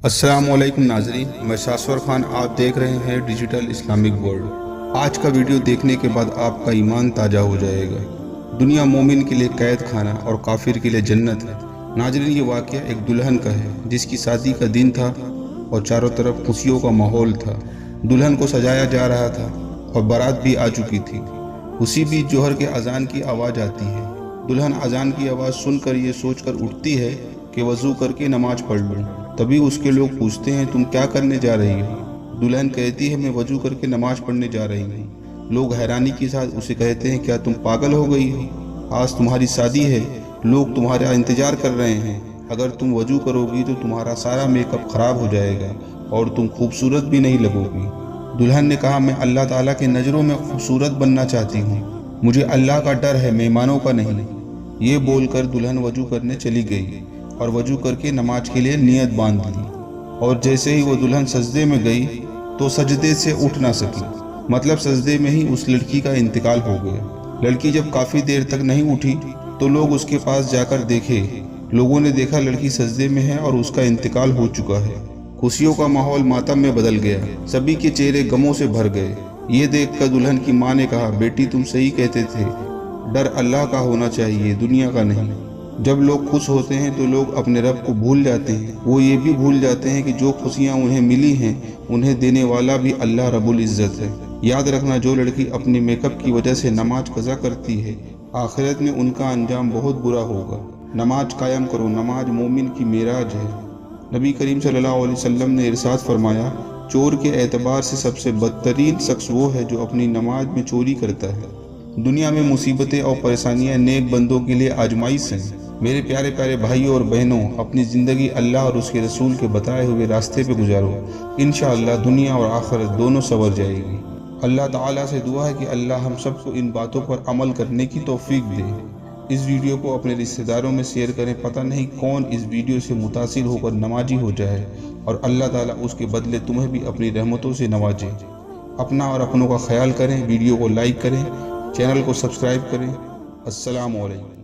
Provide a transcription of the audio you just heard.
अस्सलाम वालेकुम नाज़रीन, मैं शाश्वर खान, आप देख रहे हैं डिजिटल इस्लामिक वर्ल्ड। आज का वीडियो देखने के बाद आपका ईमान ताज़ा हो जाएगा। दुनिया मोमिन के लिए कैद खाना और काफिर के लिए जन्नत है। नाज़रीन, ये वाक़या एक दुल्हन का है जिसकी शादी का दिन था और चारों तरफ खुशियों का माहौल था। दुल्हन को सजाया जा रहा था और बारात भी आ चुकी थी। उसी बीच जोहर के अजान की आवाज़ आती है। दुल्हन अजान की आवाज़ सुनकर ये सोचकर उठती है कि वज़ू करके नमाज पढ़ लूँ। तभी उसके लोग पूछते हैं, तुम क्या करने जा रही हो? दुल्हन कहती है, मैं वज़ू करके नमाज पढ़ने जा रही हूँ। लोग हैरानी के साथ उसे कहते हैं, क्या तुम पागल हो गई हो? आज तुम्हारी शादी है, लोग तुम्हारा इंतजार कर रहे हैं। अगर तुम वज़ू करोगी तो तुम्हारा सारा मेकअप खराब हो जाएगा और तुम खूबसूरत भी नहीं लगोगी। दुल्हन ने कहा, मैं अल्लाह ताला की नज़रों में खूबसूरत बनना चाहती हूँ। मुझे अल्लाह का डर है, मेहमानों का नहीं। ये बोलकर दुल्हन वज़ू करने चली गई और वज़ू करके नमाज के लिए नियत बांध ली। और जैसे ही वो दुल्हन सजदे में गई तो सजदे से उठ ना सकी। मतलब सजदे में ही उस लड़की का इंतकाल हो गया। लड़की जब काफ़ी देर तक नहीं उठी तो लोग उसके पास जाकर देखे। लोगों ने देखा लड़की सजदे में है और उसका इंतकाल हो चुका है। खुशियों का माहौल मातम में बदल गया। सभी के चेहरे गमों से भर गए। ये देखकर दुल्हन की माँ ने कहा, बेटी तुम सही कहते थे, डर अल्लाह का होना चाहिए, दुनिया का नहीं। जब लोग खुश होते हैं तो लोग अपने रब को भूल जाते हैं। वो ये भी भूल जाते हैं कि जो खुशियाँ उन्हें मिली हैं उन्हें देने वाला भी अल्लाह रब्बुल इज़्ज़त है। याद रखना, जो लड़की अपनी मेकअप की वजह से नमाज कज़ा करती है, आखिरत में उनका अंजाम बहुत बुरा होगा। नमाज कायम करो, नमाज मोमिन की मेराज है। नबी करीम सल्लल्लाहु अलैहि वसल्लम ने इरशाद फरमाया, चोर के एतबार से सबसे बदतरीन शख्स वो है जो अपनी नमाज में चोरी करता है। दुनिया में मुसीबतें और परेशानियां नेक बंदों के लिए आजमाइश हैं। मेरे प्यारे प्यारे भाइयों और बहनों, अपनी ज़िंदगी अल्लाह और उसके रसूल के बताए हुए रास्ते पे गुजारो। इंशाअल्लाह दुनिया और आखिरत दोनों संवर जाएगी। अल्लाह ताला से दुआ है कि अल्लाह हम सबको इन बातों पर अमल करने की तौफीक दे। इस वीडियो को अपने रिश्तेदारों में शेयर करें। पता नहीं कौन इस वीडियो से मुतासिर होकर नमाजी हो जाए और अल्लाह ताला उसके बदले तुम्हें भी अपनी रहमतों से नवाजे। अपना और अपनों का ख्याल करें। वीडियो को लाइक करें, चैनल को सब्सक्राइब करें। अस्सलाम वालेकुम।